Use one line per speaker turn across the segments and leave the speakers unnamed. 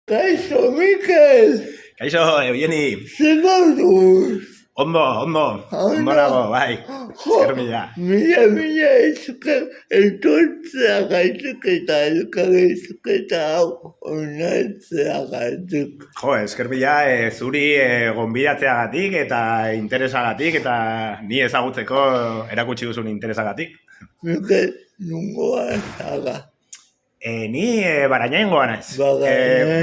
Kaixo, Mikel!
Kaixo, Eugeni!
Zer gauduz?
Ondo nago, bai. Esker mila.
Mila esker etortzeagatik eta elkarrizketa hau onartzeagatik.
Jo, esker mila zuri gonbidatzeagatik eta interesagatik eta ni ezagutzeko erakutsi duzun interesagatik.
Mikel, nungoa zaga.
Ni Barañaingoa naiz.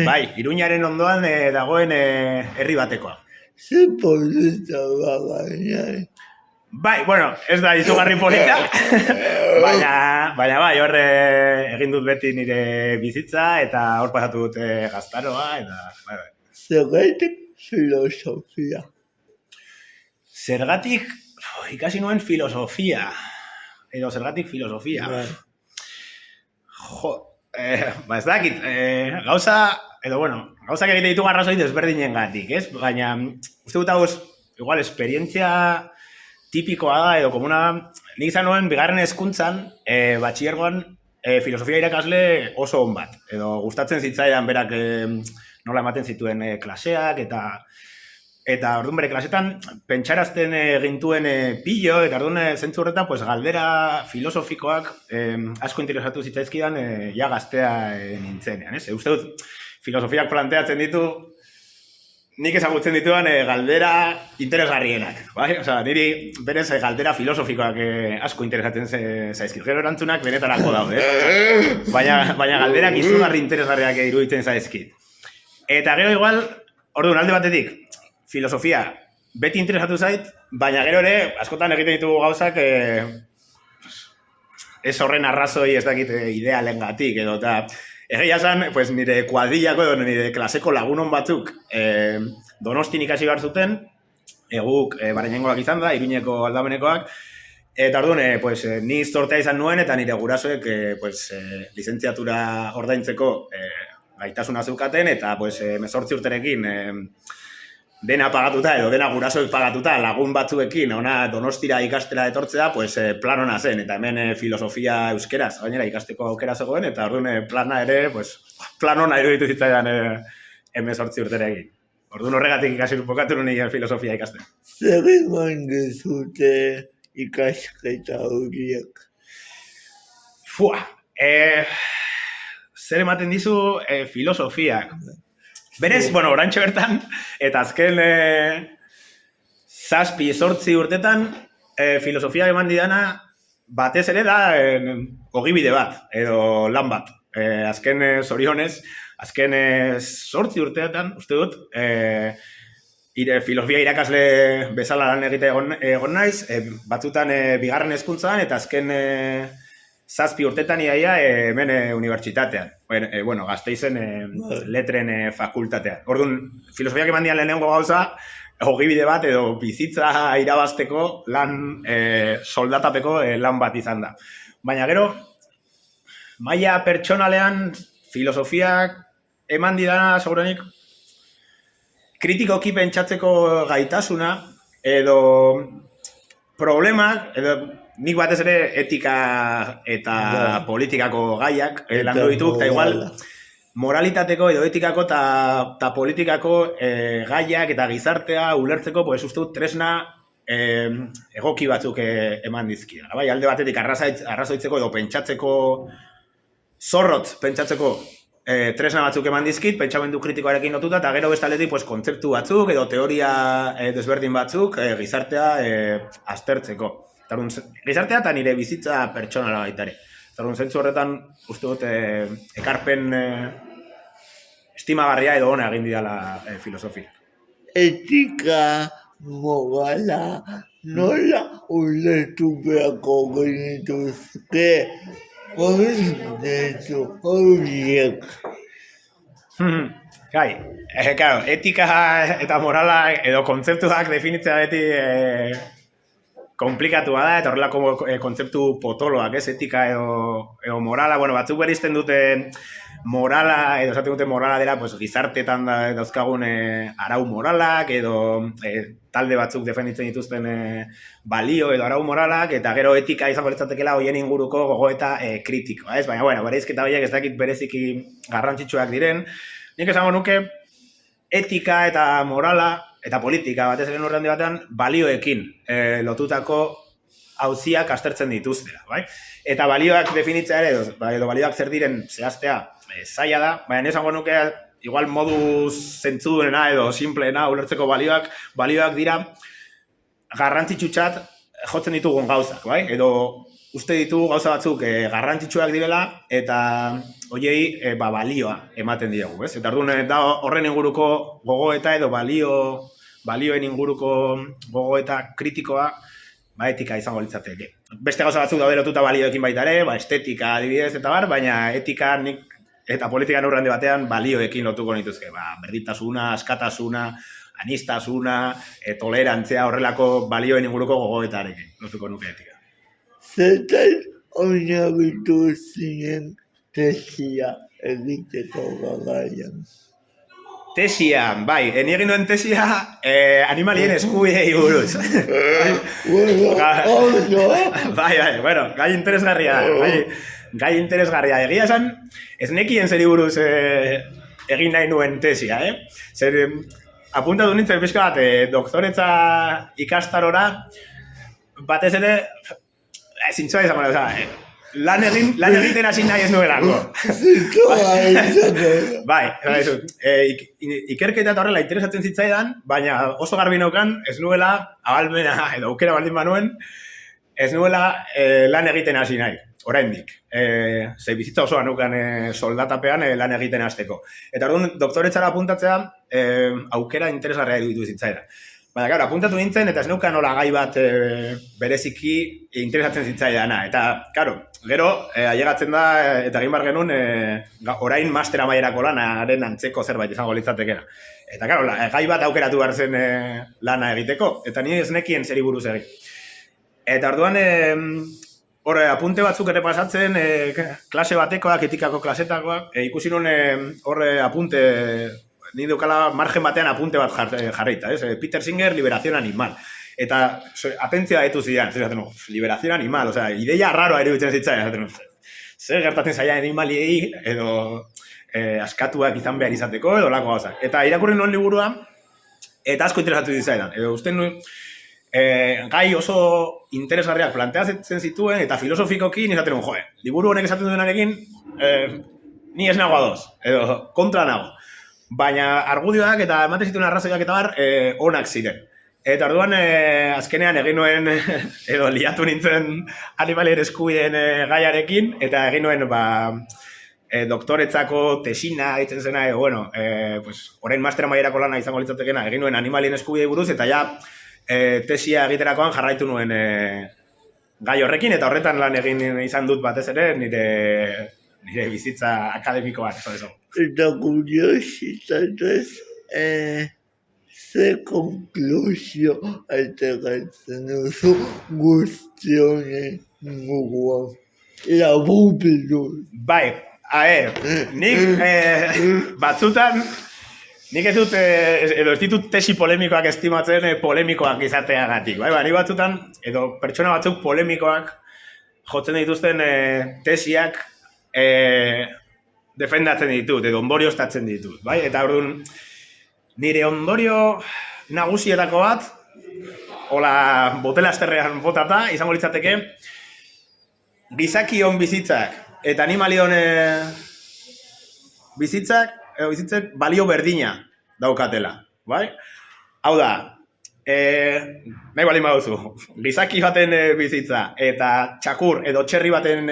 Bai, Iruñaren ondoan dagoen herri batekoa.
Zer polita Barañain.
Bai, bueno, ez da izugarri polita, baina bai, hor egin dut beti nire bizitza eta hor pasatu dut gaztaroa eta bai.
Zergatik filosofia?
Zergatik ikasi nuen filosofia, edo zergatik filosofia.
Bai.
Jo, ez dakit, gauzak egite ditu arrazoi desberdinen gatik, ez? Baina, uste dut hau igual esperientzia tipikoa da, edo komuna, nik izan nuen bigarren hezkuntzan, batxilergoan filosofia irakasle oso on bat, edo gustatzen zitzaidan berak nola ematen zituen klaseak, eta orduan bere klasetan pentsarazten gintuen pilo, eta orduan zentzu horretan galdera filosofikoak asko interesatu zitzaizkidan ja gaztea nintzenean, ez? Uste dut, filosofiak planteatzen ditu, nik ezagutzen dituan galdera interesgarrienak, bai? Osea, niri berez galdera filosofikoak asko interesatzen zaizkit. Gero erantzunak benetarako daude, baina galderak izugarri interesgarriak iruditzen zaizkit. Eta gero igual, orduan alde batetik, filosofia beti interesatu zait, baina gero ere, askotan egiten ditugu gauzak ez horren arrazoi ez dakit idealengatik edo eta egia esan, nire kuadrillako edo nire klaseko lagunon batzuk Donostin ikasi behar zuten, guk Barañaingoak izan da, Iruñeko aldamenekoak, eta orduan, ni zortea izan nuen eta nire gurasoek lizentziatura ordaintzeko gaitasuna zeukaten eta 18 urterekin dena pagatuta edo dena gurasoek pagatuta lagun batzuekin ona Donostira ikastera etortzea, plan ona zen, eta hemen filosofia euskeraz, gainera ikasteko aukera zegoen, eta orduan plana ere, plan ona iruditu zitzaidan 18 urterekin. Orduan horregatik ikasi pokatu nuen filosofia ikasten.
Zer eman dezute ikasketa horiek?
Zer ematen dizu filosofiak? Berez, orantxe bertan, eta azken 7-8 urtetan filosofia eman didana batez ere da ogibide bat, edo lan bat. Azken zorionez, azken 8 urteetan, uste dut, filosofia irakasle bezala lan egite egon naiz, batzutan bigarren hezkuntzan eta azken 7 urtetan iaia hemen unibertsitatean. Gasteizen letren fakultatean. Orduan, filosofiak eman dian lehenengo gauza, ogibide bat edo bizitza irabazteko lan soldatapeko lan bat izan da. Baina gero, maila pertsonalean filosofiak eman didana segurenik kritikoki pentsatzeko gaitasuna edo problemak, edo nik batez ere etika eta politikako gaiak landu dituk, eta igual moralitateko edo etikako eta politikako gaiak eta gizartea ulertzeko uste dut tresna egoki batzuk eman dizkidala. Bai, alde batetik arrazoitzeko edo pentsatzeko zorrotz pentsatzeko tresna batzuk eman dizkit, pentsamendu kritikoarekin lotuta, eta gero bestaldetik kontzeptu batzuk edo teoria desberdin batzuk gizartea aztertzeko. Gizartea eta nire bizitza pertsonala baitare. Zentzu horretan, uste dut, ekarpen estimagarria edo ona egin didala filosofia.
Etika, morala, nola ulertu beharko genituzke konzeptu horiek?
Etika eta morala edo kontzeptuak definitzea beti komplikatua da, eta horrelako kontzeptu potoloak, ez, etika edo morala, batzuk berizten dute morala, edo esaten dute morala dela, gizartetan dauzkagun arau moralak, edo talde batzuk defenditzen dituzten balio edo arau moralak, eta gero etika izango litzatekeela hoien inguruko gogoeta kritikoa, ez? Baina, bereizketa horiek ez dakit bereziki garrantzitsuak diren. nik esango nuke etika eta morala eta politika batez ere urrandi batean balioekin lotutako auziak aztertzen dituztela, bai? Eta balioak definitzea ere, edo balioak zer diren zehaztea zaila da, baina esango nuke igual modu zentzudunena edo simpleena ulertzeko balioak dira garrantzitsutzat jotzen ditugun gauzak, bai? Edo uste ditugu gauza batzuk garrantzitsuak direla eta hoiei balioa ematen diegu, ez? Eta orduan da horren inguruko gogoeta edo balioen inguruko gogoeta kritikoa etika izango litzateke. Beste gauza batzuk daude lotuta balioekin baita ere, estetika adibidez eta bar, baina etika eta politika neurrandi batean balioekin lotuko nituzke. Berdintasuna, askatasuna, anistasuna, tolerantzia horrelako balioen inguruko gogoetarekin lotuko nuke etika.
Zertan oinarritu zinen tesia egiteko garaian?
Tesia, bai, ni egin duen tesia animalien eskubidei buruz. Bai, bueno, gai interesgarria. Egia esan, ez nekien zeri buruz egin nahi nuen tesia, Zer, apuntatu nintzen pixka bat, doktoretza ikastarora, batez ere, zintzoa izango da, lan egiten hasi nahi ez nuelako. Bai, ikerketa eta horrela interesatzen zitzaidan, baina oso garbi neukan ez nuela, ahalmena edo aukera baldin banuen, ez nuela lan egiten hasi nahi, oraindik. Ze bizitza osoa neukan soldatapean lan egiten hasteko. Eta orduan, doktoretzara apuntatzea aukera interesgarria iruditu zitzaidan. Baina, gara, apuntatu nintzen, eta ez neukan nola gai bat bereziki interesatzen zitzaidana. Eta, karo, gero, ailegatzen da, eta egin bar genuen, orain master amaierako lanaren antzeko zerbait izango litzatekena. Eta, karo, gai bat aukeratu behar zen lana egiteko, eta ni ez nekien zeri buruz egin. Eta orduan, hor, apunte batzuk ere pasatzen, klase batekoak, etikako klasetakoak, ikusi nuen hor apunte, ni dukala margen batean apunte bat jarrita, Peter Singer, Liberación Animal. Eta atentzia daitu zidan, Liberación Animal, osea, ideia raroa iruditzen zitzaidan, zer gertatzen zaila animaliei, edo askatuak izan behar izateko, edo lako gauzak. Eta irakurri nuen liburua, eta asko interesatu zitzaidan. Edo uste nuen, gai oso interesgarriak planteatzen zituen, eta filosofikoki izaten nuen, liburu honek esaten duenarekin, ni ez nago ados, edo kontra nago. Baina argudioak eta ematen zituen arrazoiak eta bar onak ziren. Eta orduan azkenean egin nuen, edo liatu nintzen animalien eskubideen gaiarekin, eta egin nuen doktoretzako tesina ditzen zena, orain master amaierako lana izango litzatekena, egin nuen animalien eskubidei buruz, eta ja tesia egiterakoan jarraitu nuen gai horrekin, eta horretan lan egin izan dut batez ere nire bizitza akademikoan, eso.
Eta kuriositatez, ze konklusio ateratzen duzu guzti honen inguruan. Laburbildu.
Bai, nik batzutan, nik ez dut, edo ez ditut tesi polemikoak estimatzen polemikoak izateagatik. Bai, nik batzutan, edo pertsona batzuk polemikoak jotzen dituzten tesiak defendatzen ditut, edo ondorioztatzen ditut, bai? Eta orduan, nire ondorio nagusietako bat, hola, botela esterrean botata, izango litzateke, gizakion bizitzak eta animalion bizitzak balio berdina daukatela, bai? Hau da, nahi baldin baduzu, gizaki baten bizitza eta txakur edo txerri baten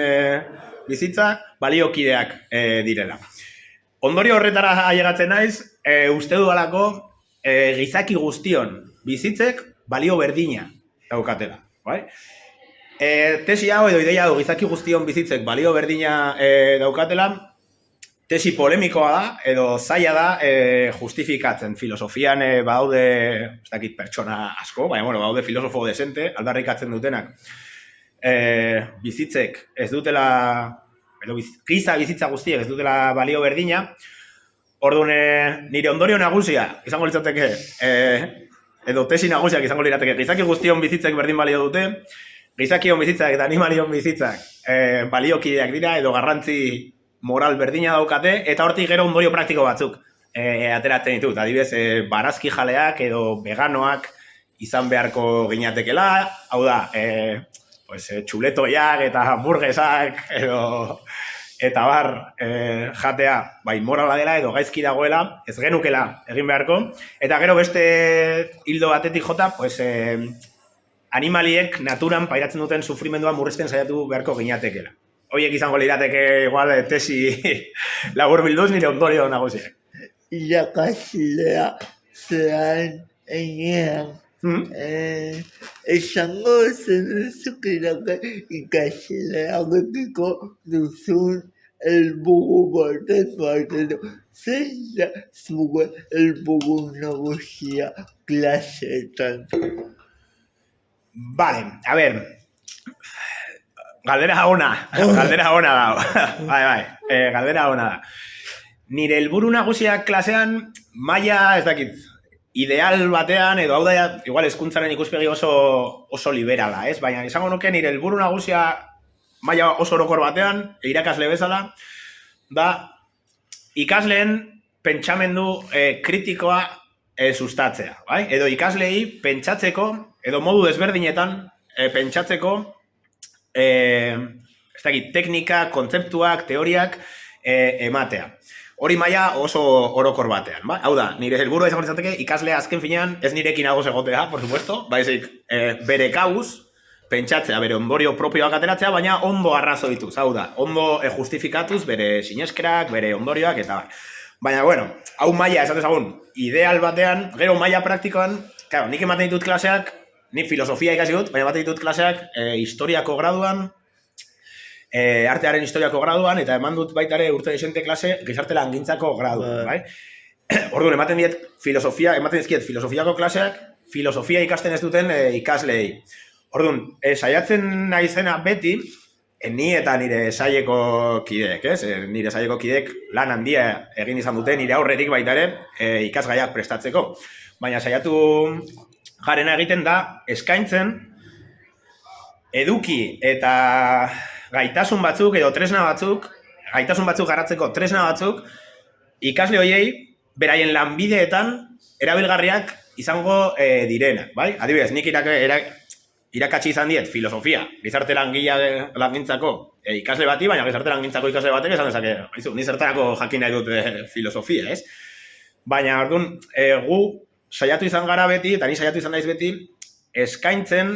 bizitza baliokideak direla. Ondorio horretara ailegatzen naiz, uste dudalako gizaki guztion bizitzek balio berdina daukatela, bai? Tesi hau edo ideia hau gizaki guztion bizitzek balio berdina daukatela, tesi polemikoa da, edo zaila da justifikatzen. Filosofian badaude, ez dakit pertsona asko, baina badaude filosofo desente, aldarrikatzen dutenak. Bizitzek ez dutela, edo giza bizitza guztiek ez dutela balio berdina, orduan nire ondorio nagusia izango litzateke, edo tesi nagusiak izango lirateke, gizaki guztion bizitzek berdin balio dute, gizakion bizitzak eta animalion bizitzak baliokideak dira, edo garrantzi moral berdina daukate, eta hortik gero ondorio praktiko batzuk ateratzen ditut. Adibidez, barazki jaleak edo veganoak izan beharko ginatekela, hau da, txuletoiak eta hamburguesak edo eta bar jatea bai morala dela edo gaizki dagoela, ez genukela egin beharko. Eta gero beste hildo batetik jota, animaliek naturan pairatzen duten sufrimendua murrizten saiatu beharko ginatekela. Horiek izango lirateke igual tesi labur bilduz nire ondorio nagusiak.
Irakaslea zean enean. Esango zenuzuk ikasleagekiko duzun helburu baten zein da zure helburu nagusia klaseetan?
Vale, a ver, galdera ona da. Bai, galdera ona da. Nire helburu nagusia klasean maila ez dakit, ideal batean, edo hau da, igual hezkuntzaren ikuspegi oso liberala, ez? Baina izango nuke nire helburu nagusia maila oso orokor batean, irakasle bezala, da ikasleen pentsamendu kritikoa sustatzea, bai? Edo ikaslei pentsatzeko, edo modu desberdinetan pentsatzeko, ez dakit, teknika, kontzeptuak, teoriak ematea. Hori maila oso orokor batean, ba? Hau da, nire helburua izango litzateke ikaslea azken finean ez nirekin agoz egotea, por supuesto, baizik bere kabuz, pentsatzea, bere ondorio propioak ateratzea, baina ondo arrazoituz, hau da, ondo justifikatuz bere sineskerak, bere ondorioak eta bar. Baina, bueno, hau maila esan dezagun, ideal batean, gero maila praktikoan, claro, nik ematen ditut klaseak, nik filosofia ikasi dut, baina ematen ditut klaseak historiako graduan, artearen historiako graduan, eta eman dut baita ere urte desente klase gizarte langintzako graduan, bai? Orduan, ematen dizkiet filosofiako klaseak, filosofia ikasten ez duten ikasleei. Orduan, saiatzen naizena beti, ni eta nire saileko kideek, ez? Nire saileko kideek lan handia egin izan dute nire aurretik baita ere ikasgaiak prestatzeko. Baina saiatu garena egiten da eskaintzen eduki eta gaitasun batzuk edo tresna batzuk, gaitasun batzuk garatzeko tresna batzuk, ikasle horiei beraien lanbideetan erabilgarriak izango direnak, bai? Adibidez, nik irakatsi izan diet filosofia, gizarte langintzako ikasle bati, baina gizarte langintzako ikasle batek esan dezake, ni zertarako jakin nahi dut filosofia, ez? Baina, orduan, gu saiatu izan gara beti, eta ni saiatu izan naiz beti, eskaintzen,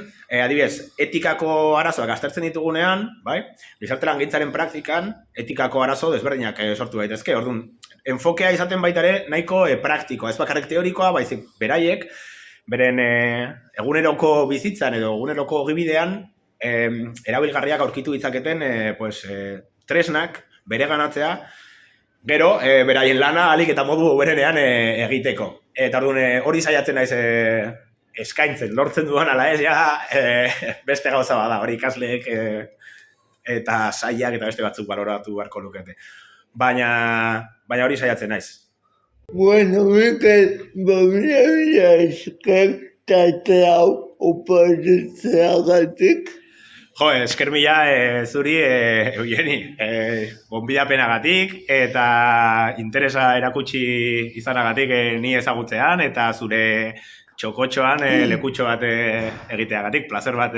adibidez, etikako arazoak aztertzen ditugunean, bai? Gizarte langintzaren praktikan, etikako arazo desberdinak sortu daitezke. Orduan, enfokea izaten baita ere nahiko praktikoa, ez bakarrik teorikoa, baizik beraiek, beren eguneroko bizitzan edo eguneroko ogibidean erabilgarriak aurkitu ditzaketen tresnak bereganatzea, gero beraien lana ahalik eta modu berenean egiteko. Eta orduan hori saiatzen naiz eskaintzen, lortzen duan ala ez, beste gauza bada, hori ikasleek eta sailak eta beste batzuk baloratu beharko lukete. Baina hori saiatzen naiz.
Bueno, Mikel, babila esker tate hau oparitzeagatik.
Jo, esker mila zuri, Eugeni, gonbidapenagatik eta interesa erakutsi izanagatik ni ezagutzean eta zure txokotxoan lekutxo bat egiteagatik, placer bat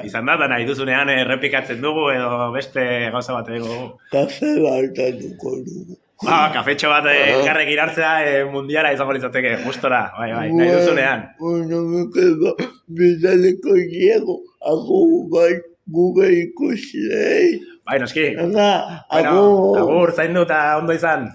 izan da, nahi duzunean errepikatzen dugu edo beste gauza bat dugu.
Kafe bat dugu dugu.
Kafetxo bat karrek irartzea mundiala izango litzateke, gustora, bai, nahi duzunean.
Bueno, Mikel, bidaleko diego, agur bat gure ikuslei.
Bai, noski.
Agur.
Agur, zaindu eta ondo izan.